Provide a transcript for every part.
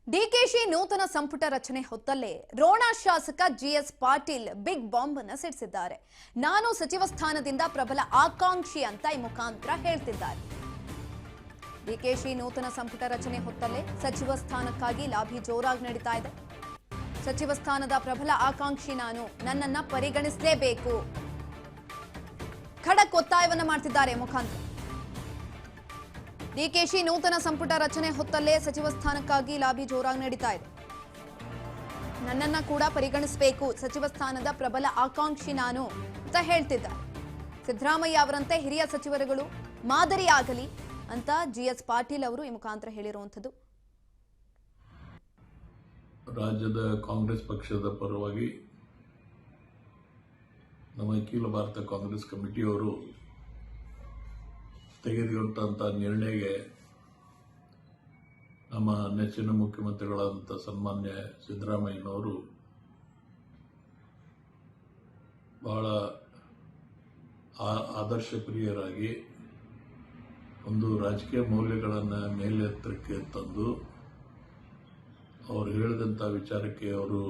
ಡಿಕೆಶಿ ನೂತನ ಸಂಪುಟ ರಚನೆ ಹೊತ್ತಲ್ಲೇ ರೋಣ ಶಾಸಕ ಜಿಎಸ್ ಪಾಟೀಲ್ ಬಿಗ್ ಬಾಂಬ್ ಅನ್ನು ಸಿಡಿಸಿದ್ದಾರೆ. ನಾನು ಸಚಿವ ಸ್ಥಾನದಿಂದ ಪ್ರಬಲ ಆಕಾಂಕ್ಷಿ ಅಂತ ಈ ಮುಖಾಂತರ ಹೇಳ್ತಿದ್ದಾರೆ. ಡಿಕೆಶಿ ನೂತನ ಸಂಪುಟ ರಚನೆ ಹೊತ್ತಲ್ಲೇ ಸಚಿವ ಸ್ಥಾನಕ್ಕಾಗಿ ಲಾಬಿ ಜೋರಾಗಿ ನಡೀತಾ ಇದೆ. ಸಚಿವ ಸ್ಥಾನದ ಪ್ರಬಲ ಆಕಾಂಕ್ಷಿ ನಾನು, ನನ್ನನ್ನ ಪರಿಗಣಿಸಲೇಬೇಕು, ಖಡಕ್ ಒತ್ತಾಯವನ್ನ ಮಾಡ್ತಿದ್ದಾರೆ ಮುಖಾಂತರ. ಡಿಕೆಶಿ ನೂತನ ಸಂಪುಟ ರಚನೆ ಹೊತ್ತಲ್ಲೇ ಸಚಿವ ಸ್ಥಾನಕ್ಕಾಗಿ ಲಾಬಿ ಜೋರಾಗಿ ನಡೀತಾ ಇದೆ. ನನ್ನನ್ನ ಕೂಡ ಪರಿಗಣಿಸಬೇಕು, ಸಚಿವ ಸ್ಥಾನದ ಪ್ರಬಲ ಆಕಾಂಕ್ಷಿ ನಾನು ಅಂತ ಹೇಳ್ತಿದ್ದಾರೆ. ಸಿದ್ದರಾಮಯ್ಯ ಅವರಂತೆ ಹಿರಿಯ ಸಚಿವರುಗಳು ಮಾದರಿಯಾಗಲಿ ಅಂತ ಜಿಎಸ್ ಪಾಟೀಲ್ ಅವರು ಈ ಮುಖಾಂತರ ಹೇಳಿರುವಂಥದ್ದು. ರಾಜ್ಯದ ಕಾಂಗ್ರೆಸ್ ಪಕ್ಷದ ಪರವಾಗಿ ನಮ್ಮ ಅಖಿಲ ಭಾರತ ಕಾಂಗ್ರೆಸ್ ಕಮಿಟಿಯವರು ತೆಗೆದುಕೊಂಡಂಥ ನಿರ್ಣಯಕ್ಕೆ ನಮ್ಮ ನೆಚ್ಚಿನ ಮುಖ್ಯಮಂತ್ರಿಗಳಾದಂಥ ಸನ್ಮಾನ್ಯ ಸಿದ್ದರಾಮಯ್ಯನವರು ಬಹಳ ಆದರ್ಶ ಪ್ರಿಯರಾಗಿ ಒಂದು ರಾಜಕೀಯ ಮೌಲ್ಯಗಳನ್ನು ಮೇಲೆತ್ತರಕ್ಕೆ ತಂದು ಅವರು ಹೇಳಿದಂಥ ವಿಚಾರಕ್ಕೆ ಅವರು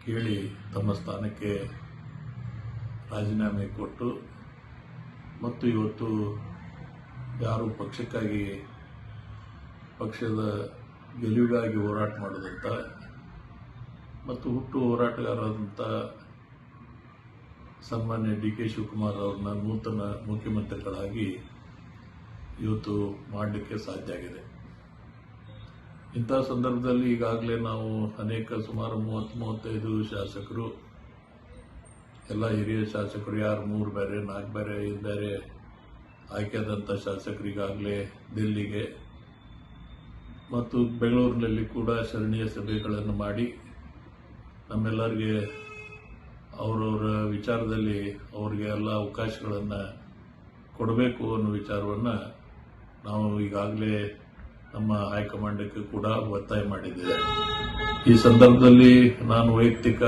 ಕೇಳಿ ತಮ್ಮ ಸ್ಥಾನಕ್ಕೆ ರಾಜೀನಾಮೆ ಕೊಟ್ಟು ಮತ್ತು ಇವತ್ತು ಯಾರು ಪಕ್ಷಕ್ಕಾಗಿ ಪಕ್ಷದ ಗೆಲುವಿಗಾಗಿ ಹೋರಾಟ ಮಾಡಿದಂಥ ಮತ್ತು ಹುಟ್ಟು ಹೋರಾಟಗಾರರಾದಂಥ ಸನ್ಮಾನ್ಯ ಡಿ.ಕೆ. ಶಿವಕುಮಾರ್ ಅವ್ರನ್ನ ನೂತನ ಮುಖ್ಯಮಂತ್ರಿಗಳಾಗಿ ಇವತ್ತು ಮಾಡಲಿಕ್ಕೆ ಸಾಧ್ಯ ಆಗಿದೆ. ಇಂಥ ಸಂದರ್ಭದಲ್ಲಿ ಈಗಾಗಲೇ ನಾವು ಸುಮಾರು 30-35 ಶಾಸಕರು, ಎಲ್ಲ ಹಿರಿಯ ಶಾಸಕರು, ಯಾರು 3 ಬೇರೆ 4 ಬೇರೆ 5 ಬೇರೆ ಆಯ್ಕೆಯಾದಂಥ ಶಾಸಕರಿಗಾಗಲೇ ದಿಲ್ಲಿಗೆ ಮತ್ತು ಬೆಂಗಳೂರಿನಲ್ಲಿ ಕೂಡ ಸರಣಿಯ ಸಭೆಗಳನ್ನು ಮಾಡಿ ನಮ್ಮೆಲ್ಲರಿಗೆ ಅವರವರ ವಿಚಾರದಲ್ಲಿ ಅವರಿಗೆ ಎಲ್ಲ ಅವಕಾಶಗಳನ್ನು ಕೊಡಬೇಕು ಅನ್ನೋ ವಿಚಾರವನ್ನು ನಾವು ಈಗಾಗಲೇ ನಮ್ಮ ಹೈಕಮಾಂಡಕ್ಕೆ ಕೂಡ ಒತ್ತಾಯ ಮಾಡಿದ್ದೇವೆ. ಈ ಸಂದರ್ಭದಲ್ಲಿ ನಾನು ವೈಯಕ್ತಿಕ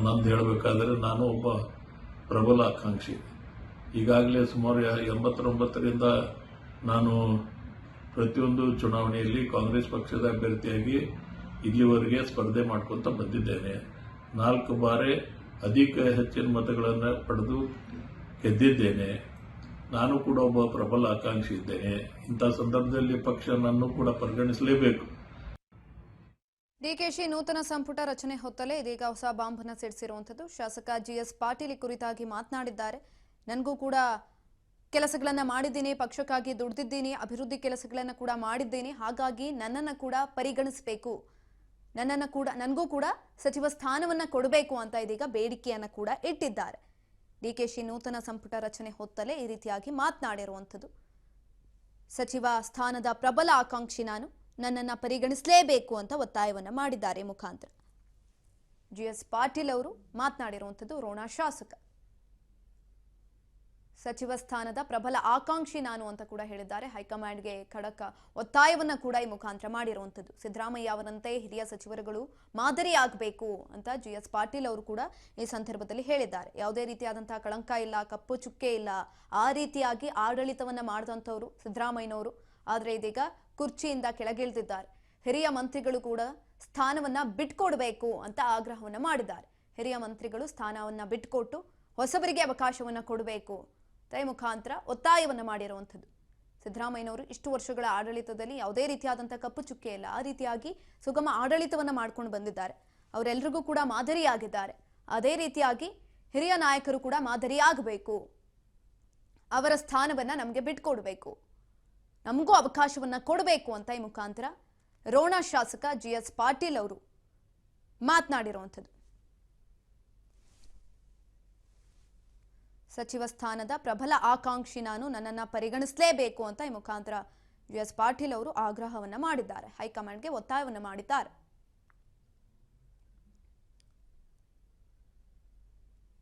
ನಂದು ಹೇಳಬೇಕಾದ್ರೆ ನಾನು ಒಬ್ಬ ಪ್ರಬಲ ಆಕಾಂಕ್ಷಿ. ಈಗಾಗಲೇ ಸುಮಾರು 89ರಿಂದ ನಾನು ಪ್ರತಿಯೊಂದು ಚುನಾವಣೆಯಲ್ಲಿ ಕಾಂಗ್ರೆಸ್ ಪಕ್ಷದ ಅಭ್ಯರ್ಥಿಯಾಗಿ ಇಲ್ಲಿವರೆಗೆ ಸ್ಪರ್ಧೆ ಮಾಡ್ಕೊತ ಬಂದಿದ್ದೇನೆ. 4 ಬಾರಿ ಹೆಚ್ಚಿನ ಮತಗಳನ್ನು ಪಡೆದು ಗೆದ್ದಿದ್ದೇನೆ. ನಾನು ಕೂಡ ಒಬ್ಬ ಪ್ರಬಲ ಆಕಾಂಕ್ಷಿ ಇದ್ದೇನೆ. ಇಂಥ ಸಂದರ್ಭದಲ್ಲಿ ಪಕ್ಷ ನನ್ನನ್ನು ಕೂಡ ಪರಿಗಣಿಸಲೇಬೇಕು. ಡಿಕೆಶಿ ನೂತನ ಸಂಪುಟ ರಚನೆ ಹೊತ್ತಲೇ ಇದೀಗ ಹೊಸ ಬಾಂಬ್ ಅನ್ನು ಸಿಡಿಸಿರುವಂಥದ್ದು. ಶಾಸಕ ಜಿಎಸ್ ಪಾಟೀಲ್ ಕುರಿತಾಗಿ ಮಾತನಾಡಿದ್ದಾರೆ. ನನಗೂ ಕೂಡ ಕೆಲಸಗಳನ್ನ ಮಾಡಿದ್ದೀನಿ, ಪಕ್ಷಕ್ಕಾಗಿ ದುಡಿದಿದ್ದೀನಿ, ಅಭಿವೃದ್ಧಿ ಕೆಲಸಗಳನ್ನ ಕೂಡ ಮಾಡಿದ್ದೀನಿ, ಹಾಗಾಗಿ ನನ್ನನ್ನು ಕೂಡ ಪರಿಗಣಿಸಬೇಕು, ನನಗೂ ಕೂಡ ಸಚಿವ ಸ್ಥಾನವನ್ನ ಕೊಡಬೇಕು ಅಂತ ಇದೀಗ ಬೇಡಿಕೆಯನ್ನ ಕೂಡ ಇಟ್ಟಿದ್ದಾರೆ. ಡಿಕೆಶಿ ನೂತನ ಸಂಪುಟ ರಚನೆ ಹೊತ್ತಲೇ ಈ ರೀತಿಯಾಗಿ ಮಾತನಾಡಿರುವಂಥದ್ದು. ಸಚಿವ ಸ್ಥಾನದ ಪ್ರಬಲ ಆಕಾಂಕ್ಷಿ ನಾನು, ನನ್ನನ್ನು ಪರಿಗಣಿಸಲೇಬೇಕು ಅಂತ ಒತ್ತಾಯವನ್ನ ಮಾಡಿದ್ದಾರೆ ಮುಖಾಂತರ. ಜಿಎಸ್ ಪಾಟೀಲ್ ಅವರು ಮಾತನಾಡಿರುವಂಥದ್ದು. ರೋಣ ಶಾಸಕ ಸಚಿವ ಸ್ಥಾನದ ಪ್ರಬಲ ಆಕಾಂಕ್ಷಿ ನಾನು ಅಂತ ಕೂಡ ಹೇಳಿದ್ದಾರೆ. ಹೈಕಮಾಂಡ್ಗೆ ಖಡಕ್ ಒತ್ತಾಯವನ್ನ ಕೂಡ ಈ ಮುಖಾಂತರ ಮಾಡಿರುವಂಥದ್ದು. ಸಿದ್ದರಾಮಯ್ಯ ಅವರಂತೆ ಹಿರಿಯ ಸಚಿವರುಗಳು ಮಾದರಿಯಾಗಬೇಕು ಅಂತ ಜಿಎಸ್ ಪಾಟೀಲ್ ಅವರು ಕೂಡ ಈ ಸಂದರ್ಭದಲ್ಲಿ ಹೇಳಿದ್ದಾರೆ. ಯಾವುದೇ ರೀತಿಯಾದಂತಹ ಕಳಂಕ ಇಲ್ಲ, ಕಪ್ಪು ಚುಕ್ಕೆ ಇಲ್ಲ, ಆ ರೀತಿಯಾಗಿ ಆಡಳಿತವನ್ನ ಮಾಡಿದಂಥವ್ರು ಸಿದ್ದರಾಮಯ್ಯನವರು. ಆದರೆ ಇದೀಗ ಕುರ್ಚಿಯಿಂದ ಕೆಳಗಿಳಿದಿದ್ದಾರೆ. ಹಿರಿಯ ಮಂತ್ರಿಗಳು ಕೂಡ ಸ್ಥಾನವನ್ನ ಬಿಟ್ಕೊಡ್ಬೇಕು ಅಂತ ಆಗ್ರಹವನ್ನ ಮಾಡಿದ್ದಾರೆ. ಹಿರಿಯ ಮಂತ್ರಿಗಳು ಸ್ಥಾನವನ್ನ ಬಿಟ್ಕೊಟ್ಟು ಹೊಸಬರಿಗೆ ಅವಕಾಶವನ್ನ ಕೊಡಬೇಕು ಈ ಮುಖಾಂತರ ಒತ್ತಾಯವನ್ನ ಮಾಡಿರುವಂಥದ್ದು. ಸಿದ್ದರಾಮಯ್ಯನವರು ಇಷ್ಟು ವರ್ಷಗಳ ಆಡಳಿತದಲ್ಲಿ ಯಾವುದೇ ರೀತಿಯಾದಂತಹ ಕಪ್ಪು ಚುಕ್ಕೆ ಇಲ್ಲ, ಆ ರೀತಿಯಾಗಿ ಸುಗಮ ಆಡಳಿತವನ್ನ ಮಾಡ್ಕೊಂಡು ಬಂದಿದ್ದಾರೆ. ಅವರೆಲ್ಲರಿಗೂ ಕೂಡ ಮಾದರಿಯಾಗಿದ್ದಾರೆ. ಅದೇ ರೀತಿಯಾಗಿ ಹಿರಿಯ ನಾಯಕರು ಕೂಡ ಮಾದರಿಯಾಗಬೇಕು, ಅವರ ಸ್ಥಾನವನ್ನ ನಮಗೆ ಬಿಟ್ಕೊಡ್ಬೇಕು, ನಮಗೂ ಅವಕಾಶವನ್ನ ಕೊಡಬೇಕು ಅಂತ ಈ ಮುಖಾಂತರ ರೋಣ ಶಾಸಕ ಜಿಎಸ್ ಪಾಟೀಲ್ ಅವರು ಮಾತನಾಡಿರುವಂಥದ್ದು. ಸಚಿವ ಸ್ಥಾನದ ಪ್ರಬಲ ಆಕಾಂಕ್ಷಿ ನಾನು, ನನ್ನನ್ನು ಪರಿಗಣಿಸಲೇಬೇಕು ಅಂತ ಈ ಮುಖಾಂತರ ಜಿಎಸ್ ಪಾಟೀಲ್ ಅವರು ಆಗ್ರಹವನ್ನ ಮಾಡಿದ್ದಾರೆ. ಹೈಕಮಾಂಡ್ಗೆ ಒತ್ತಾಯವನ್ನ ಮಾಡಿದ್ದಾರೆ.